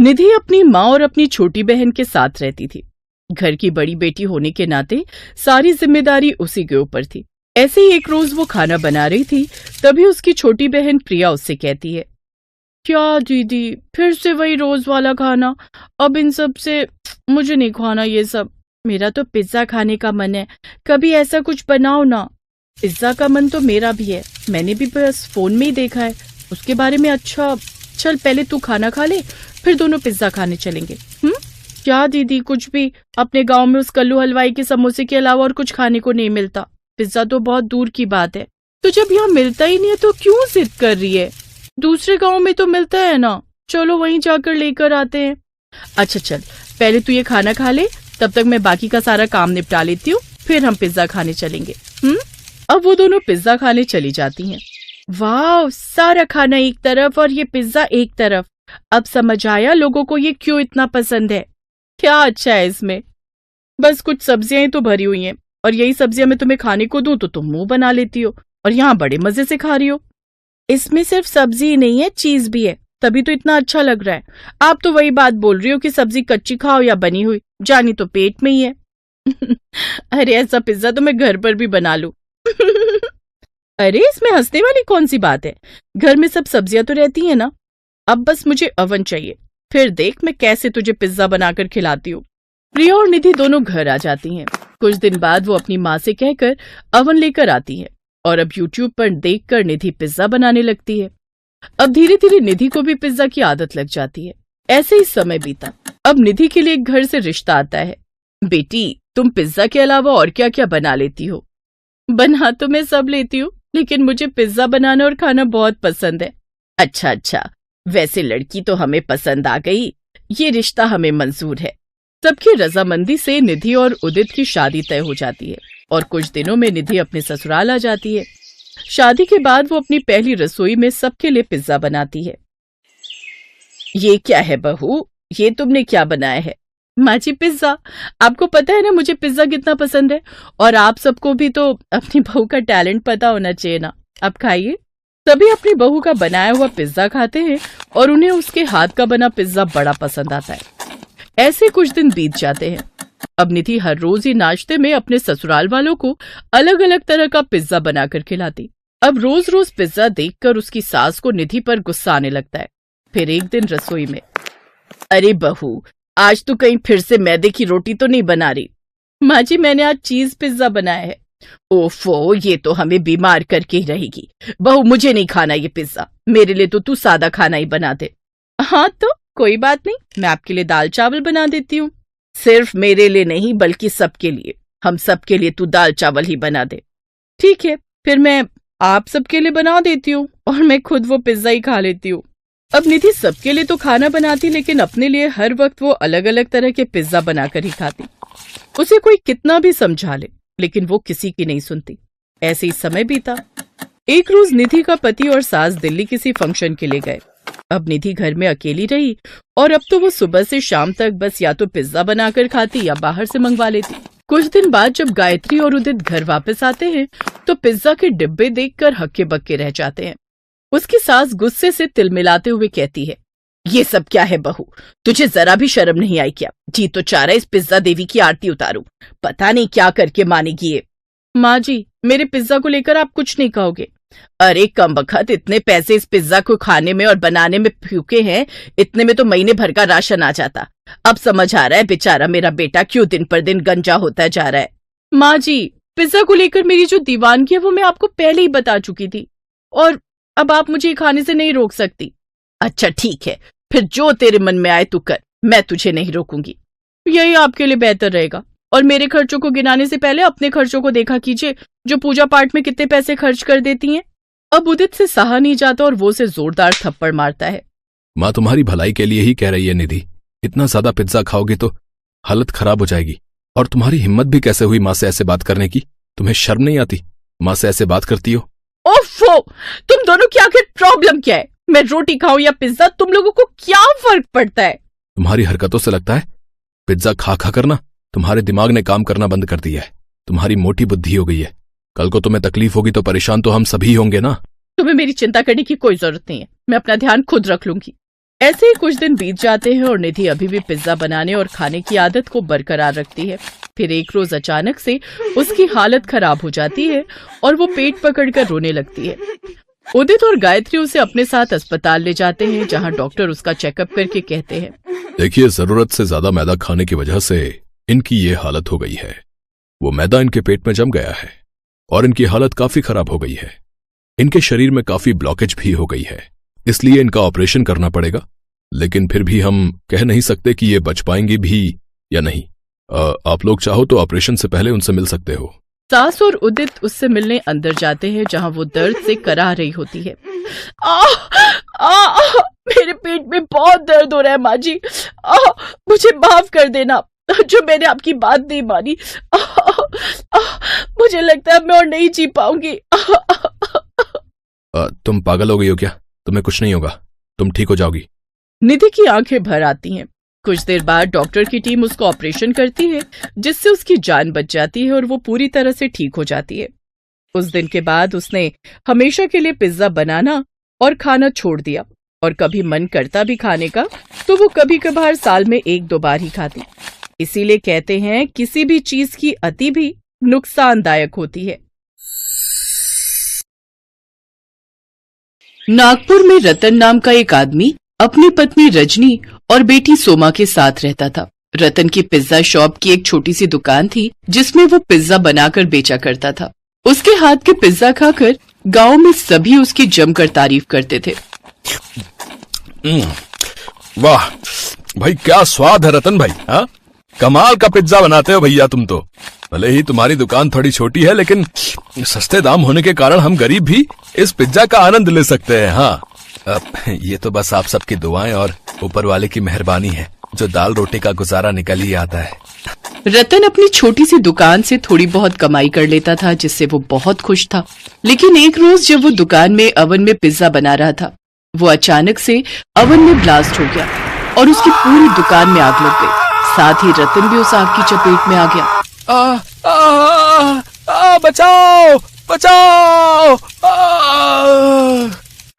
निधि अपनी माँ और अपनी छोटी बहन के साथ रहती थी। घर की बड़ी बेटी होने के नाते सारी जिम्मेदारी उसी के ऊपर थी। ऐसे ही एक रोज वो खाना बना रही थी, तभी उसकी छोटी बहन प्रिया उससे कहती है, क्या दीदी, फिर से वही रोज वाला खाना? अब इन सब से मुझे नहीं खाना ये सब। मेरा तो पिज्जा खाने का मन है, कभी ऐसा कुछ बनाओ ना। पिज्जा का मन तो मेरा भी है, मैंने भी बस फोन में ही देखा है उसके बारे में। अच्छा चल, पहले तू खाना खा ले, फिर दोनों पिज्जा खाने चलेंगे। क्या दीदी, कुछ भी अपने गांव में उस कल्लू हलवाई के समोसे के अलावा और कुछ खाने को नहीं मिलता। पिज्जा तो बहुत दूर की बात है, तो जब यहाँ मिलता ही नहीं है तो क्यों जिद कर रही है? दूसरे गांव में तो मिलता है ना, चलो वहीं जाकर लेकर आते हैं। अच्छा चल, पहले तू ये खाना खा ले, तब तक मैं बाकी का सारा काम निपटा लेती हूँ, फिर हम पिज्जा खाने चलेंगे। अब वो दोनों पिज्जा खाने चली जाती हैं। वाह, सारा खाना एक तरफ और ये पिज्जा एक तरफ। अब समझ आया लोगों को ये क्यों इतना पसंद है। क्या अच्छा है इसमें, बस कुछ सब्जियां ही तो भरी हुई हैं, और यही सब्जियां मैं तुम्हें खाने को दूं तो तुम मुंह बना लेती हो, और यहाँ बड़े मजे से खा रही हो। इसमें सिर्फ सब्जी ही नहीं है, चीज भी है, तभी तो इतना अच्छा लग रहा है। आप तो वही बात बोल रही हो कि सब्जी कच्ची खाओ या बनी हुई, जानी तो पेट में ही है। अरे ऐसा पिज्जा तो मैं घर पर भी बना लूं। अरे इसमें हंसने वाली कौन सी बात है, घर में सब सब्जियां तो रहती हैं ना। अब बस मुझे अवन चाहिए, फिर देख मैं कैसे तुझे पिज्जा बनाकर खिलाती हूँ। प्रिया और निधि दोनों घर आ जाती हैं। कुछ दिन बाद वो अपनी माँ से कहकर अवन लेकर आती है, और अब यूट्यूब पर देखकर निधि पिज्जा बनाने लगती है। अब धीरे धीरे निधि को भी पिज्जा की आदत लग जाती है। ऐसे ही समय बीता। अब निधि के लिए एक घर से रिश्ता आता है। बेटी, तुम पिज्जा के अलावा और क्या क्या बना लेती हो? बना तो मैं सब लेती हूँ, लेकिन मुझे पिज्जा बनाना और खाना बहुत पसंद है। अच्छा, वैसे लड़की तो हमें पसंद आ गई, ये रिश्ता हमें मंजूर है। सबकी रजामंदी से निधि और उदित की शादी तय हो जाती है, और कुछ दिनों में निधि अपने ससुराल आ जाती है। शादी के बाद वो अपनी पहली रसोई में सबके लिए पिज्जा बनाती है। ये क्या है बहू, ये तुमने क्या बनाया है? माँ जी, पिज्जा। आपको पता है ना मुझे पिज्जा कितना पसंद है, और आप सबको भी तो अपनी बहू का टैलेंट पता होना चाहिए ना। अब खाइए। सभी अपनी बहू का बनाया हुआ पिज्जा खाते हैं, और उन्हें उसके हाथ का बना पिज्जा बड़ा पसंद आता है। ऐसे कुछ दिन बीत जाते हैं। अब निधि हर रोज ही नाश्ते में अपने ससुराल वालों को अलग अलग तरह का पिज्जा बनाकर खिलाती। अब रोज रोज पिज्जा देखकर उसकी सास को निधि पर गुस्सा आने लगता है। फिर एक दिन रसोई में, अरे बहू, आज तू कहीं फिर से मैदे की रोटी तो नहीं बना रही? माँ जी, मैंने आज चीज पिज्जा बनाया है। ओफो, ये तो हमें बीमार करके ही रहेगी। बहू, मुझे नहीं खाना ये पिज्जा, मेरे लिए तो तू सादा खाना ही बना दे। हाँ तो कोई बात नहीं, मैं आपके लिए दाल चावल बना देती हूँ। सिर्फ मेरे लिए नहीं, बल्कि सबके लिए, हम सबके लिए तू दाल चावल ही बना दे। ठीक है, फिर मैं आप सबके लिए बना देती हूँ, और मैं खुद वो पिज्जा ही खा लेती हूँ। अब निधि सबके लिए तो खाना बनाती, लेकिन अपने लिए हर वक्त वो अलग अलग तरह के पिज्जा बनाकर ही खाती। उसे कोई कितना भी समझा ले, लेकिन वो किसी की नहीं सुनती। ऐसे ही समय बीता। एक रोज निधि का पति और सास दिल्ली किसी फंक्शन के लिए गए। अब निधि घर में अकेली रही, और अब तो वो सुबह से शाम तक बस या तो पिज्जा बनाकर खाती या बाहर से मंगवा लेती। कुछ दिन बाद जब गायत्री और उदित घर वापस आते हैं, तो पिज्जा के डिब्बे देखकर हक्के बक्के रह जाते हैं। उसकी सास गुस्से से तिलमिलाते हुए कहती है, ये सब क्या है बहू, तुझे जरा भी शर्म नहीं आई क्या? जी तो चाह रहा है इस पिज्जा देवी की आरती उतारूं, पता नहीं क्या करके मानेगी ये। माँ जी, मेरे पिज्जा को लेकर आप कुछ नहीं कहोगे? अरे कमबख्त, इतने पैसे इस पिज्जा को खाने में और बनाने में फूके हैं, इतने में तो महीने भर का राशन आ जाता। अब समझ आ रहा है बेचारा मेरा बेटा क्यों दिन पर दिन गंजा होता जा रहा है। माँ जी, पिज्जा को लेकर मेरी जो दीवानगी है वो मैं आपको पहले ही बता चुकी थी, और अब आप मुझे खाने से नहीं रोक सकती। अच्छा ठीक है, फिर जो तेरे मन में आए तू कर, मैं तुझे नहीं रोकूंगी। यही आपके लिए बेहतर रहेगा, और मेरे खर्चों को गिनाने से पहले अपने खर्चों को देखा कीजिए, जो पूजा पाठ में कितने पैसे खर्च कर देती हैं। अब उदित से सहा नहीं जाता और वो उसे जोरदार थप्पड़ मारता है। माँ तुम्हारी भलाई के लिए ही कह रही है निधि, इतना ज्यादा पिज्जा खाओगे तो हालत खराब हो जाएगी। और तुम्हारी हिम्मत भी कैसे हुई माँ से ऐसे बात करने की? तुम्हें शर्म नहीं आती? माँ से ऐसे बात करती हो। ओफो, तुम दोनों की आखिर प्रॉब्लम क्या है? मैं रोटी खाऊं या पिज्जा, तुम लोगों को क्या फर्क पड़ता है? तुम्हारी हरकतों से लगता है पिज्जा खा खा करना तुम्हारे दिमाग ने काम करना बंद कर दिया है। तुम्हारी मोटी बुद्धि हो गई है। कल को तुम्हें तकलीफ होगी तो परेशान तो हम सभी होंगे ना। तुम्हें मेरी चिंता करने की कोई जरूरत नहीं है, मैं अपना ध्यान खुद रख लूंगी। ऐसे ही कुछ दिन बीत जाते हैं और निधि अभी भी पिज्जा बनाने और खाने की आदत को बरकरार रखती है। फिर एक रोज अचानक से उसकी हालत खराब हो जाती है और वो पेट पकड़कर रोने लगती है। उदित और गायत्री उसे अपने साथ अस्पताल ले जाते हैं, जहां डॉक्टर उसका चेकअप करके कहते हैं, देखिए, जरूरत से ज्यादा मैदा खाने की वजह से इनकी ये हालत हो गई है। वो मैदा इनके पेट में जम गया है और इनकी हालत काफी खराब हो गई है। इनके शरीर में काफी ब्लॉकेज भी हो गई है, इसलिए इनका ऑपरेशन करना पड़ेगा। लेकिन फिर भी हम कह नहीं सकते कि ये बच पाएंगी भी या नहीं। आप लोग चाहो तो ऑपरेशन से पहले उनसे मिल सकते हो। सास और उदित उससे मिलने अंदर जाते हैं, जहां वो दर्द से कराह रही होती है। मेरे पेट में बहुत दर्द हो रहा है माँ जी। मुझे माफ कर देना जो मैंने आपकी बात नहीं मानी। मुझे लगता है मैं और नहीं जी पाऊंगी। तुम पागल हो गई हो क्या? तुम्हें कुछ नहीं होगा, तुम ठीक हो जाओगी। निधि की आंखें भर आती हैं। कुछ देर बाद डॉक्टर की टीम उसको ऑपरेशन करती है, जिससे उसकी जान बच जाती है और वो पूरी तरह से ठीक हो जाती है। उस दिन के बाद उसने हमेशा के लिए पिज्जा बनाना और खाना छोड़ दिया, और कभी मन करता भी खाने का तो वो कभी कभार साल में 1-2 बार ही खाती। इसीलिए कहते हैं किसी भी चीज की अति भी नुकसानदायक होती है। नागपुर में रतन नाम का एक आदमी अपनी पत्नी रजनी और बेटी सोमा के साथ रहता था। रतन की पिज्जा शॉप की एक छोटी सी दुकान थी, जिसमें वो पिज्जा बनाकर बेचा करता था। उसके हाथ के पिज्जा खाकर गांव में सभी उसकी जमकर तारीफ करते थे। वाह भाई, क्या स्वाद है रतन भाई। हाँ, कमाल का पिज्जा बनाते हो भैया तुम तो। भले ही तुम्हारी दुकान थोड़ी छोटी है, लेकिन सस्ते दाम होने के कारण हम गरीब भी इस पिज्जा का आनंद ले सकते हैं। हाँ, ये तो बस आप सबकी दुआएं और ऊपर वाले की मेहरबानी है, जो दाल रोटी का गुजारा निकल ही आता है। रतन अपनी छोटी सी दुकान से थोड़ी बहुत कमाई कर लेता था, जिससे वो बहुत खुश था। लेकिन एक रोज जब वो दुकान में अवन में पिज्जा बना रहा था, वो अचानक से अवन में ब्लास्ट हो गया और उसकी पूरी दुकान में आग लग गई। साथ ही रतन भी उस आग की चपेट में आ गया। बचाओ बचाओ!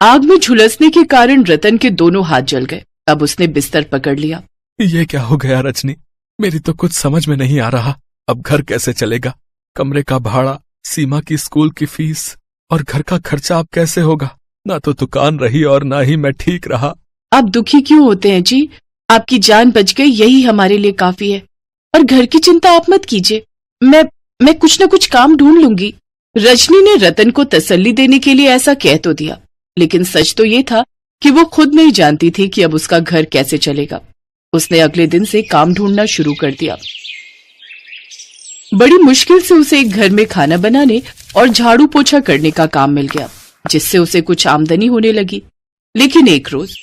आग में झुलसने के कारण रतन के दोनों हाथ जल गए। अब उसने बिस्तर पकड़ लिया। ये क्या हो गया रजनी? मेरी तो कुछ समझ में नहीं आ रहा। अब घर कैसे चलेगा? कमरे का भाड़ा, सीमा की स्कूल की फीस और घर का खर्चा अब कैसे होगा? ना तो दुकान रही और ना ही मैं ठीक रहा। आप दुखी क्यों होते हैं जी? आपकी जान बच गई, यही हमारे लिए काफी है। और घर की चिंता आप मत कीजिए, मैं कुछ न कुछ काम ढूंढ लूंगी। रजनी ने रतन को तसल्ली देने के लिए ऐसा कह तो दिया, लेकिन सच तो ये था कि वो खुद नहीं जानती थी कि अब उसका घर कैसे चलेगा। उसने अगले दिन से काम ढूंढना शुरू कर दिया। बड़ी मुश्किल से उसे एक घर में खाना बनाने और झाड़ू पोछा करने का काम मिल गया, जिससे उसे कुछ आमदनी होने लगी। लेकिन एक रोज,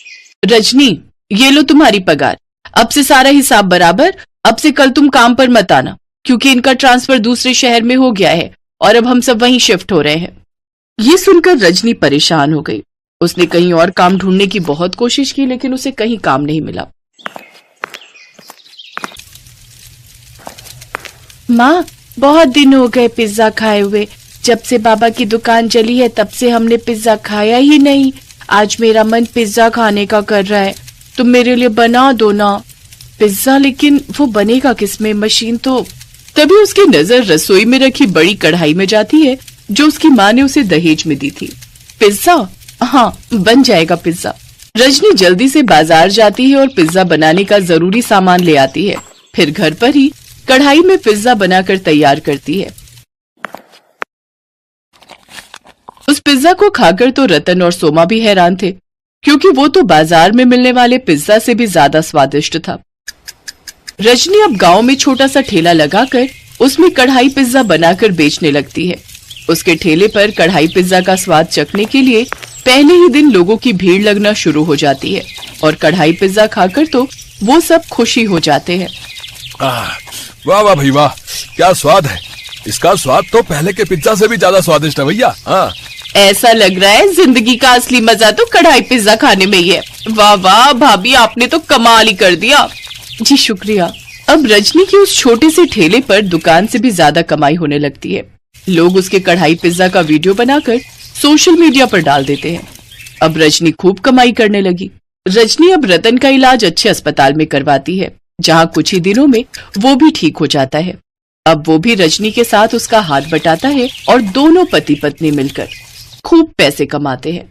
रजनी, ये लो तुम्हारी पगार, अब से सारा हिसाब बराबर। अब से कल तुम काम पर मत आना, क्योंकि इनका ट्रांसफर दूसरे शहर में हो गया है और अब हम सब वहीं शिफ्ट हो रहे हैं। ये सुनकर रजनी परेशान हो गई। उसने कहीं और काम ढूंढने की बहुत कोशिश की, लेकिन उसे कहीं काम नहीं मिला। माँ, बहुत दिन हो गए पिज्जा खाए हुए। जब से बाबा की दुकान चली है तब से हमने पिज्जा खाया ही नहीं। आज मेरा मन पिज्जा खाने का कर रहा है, तुम मेरे लिए बना दो ना पिज्जा। लेकिन वो बनेगा किसमें? मशीन तो। तभी उसकी नजर रसोई में रखी बड़ी कढ़ाई में जाती है, जो उसकी माँ ने उसे दहेज में दी थी। पिज्जा? हाँ, बन जाएगा पिज्जा। रजनी जल्दी से बाजार जाती है और पिज्जा बनाने का जरूरी सामान ले आती है। फिर घर पर ही कढ़ाई में पिज्जा बनाकर तैयार करती है। उस पिज्जा को खाकर तो रतन और सोमा भी हैरान थे, क्योंकि वो तो बाजार में मिलने वाले पिज्जा से भी ज्यादा स्वादिष्ट था। रजनी अब गांव में छोटा सा ठेला लगाकर उसमें कढ़ाई पिज्जा बनाकर बेचने लगती है। उसके ठेले पर कढ़ाई पिज्जा का स्वाद चखने के लिए पहले ही दिन लोगों की भीड़ लगना शुरू हो जाती है, और कढ़ाई पिज्जा खाकर तो वो सब खुशी हो जाते हैं। वाह वाह भाई वाह, क्या स्वाद है! इसका स्वाद तो पहले के पिज्जा से भी ज्यादा स्वादिष्ट है भैया। हाँ, ऐसा लग रहा है जिंदगी का असली मजा तो कढ़ाई पिज्जा खाने में ही है। वाह वाह भाभी, आपने तो कमाल ही कर दिया। जी शुक्रिया। अब रजनी के उस छोटे से ठेले पर दुकान से भी ज्यादा कमाई होने लगती है। लोग उसके कढ़ाई पिज्जा का वीडियो बनाकर सोशल मीडिया पर डाल देते हैं। अब रजनी खूब कमाई करने लगी। रजनी अब रतन का इलाज अच्छे अस्पताल में करवाती है, जहां कुछ ही दिनों में वो भी ठीक हो जाता है। अब वो भी रजनी के साथ उसका हाथ बटाता है और दोनों पति पत्नी मिलकर खूब पैसे कमाते हैं।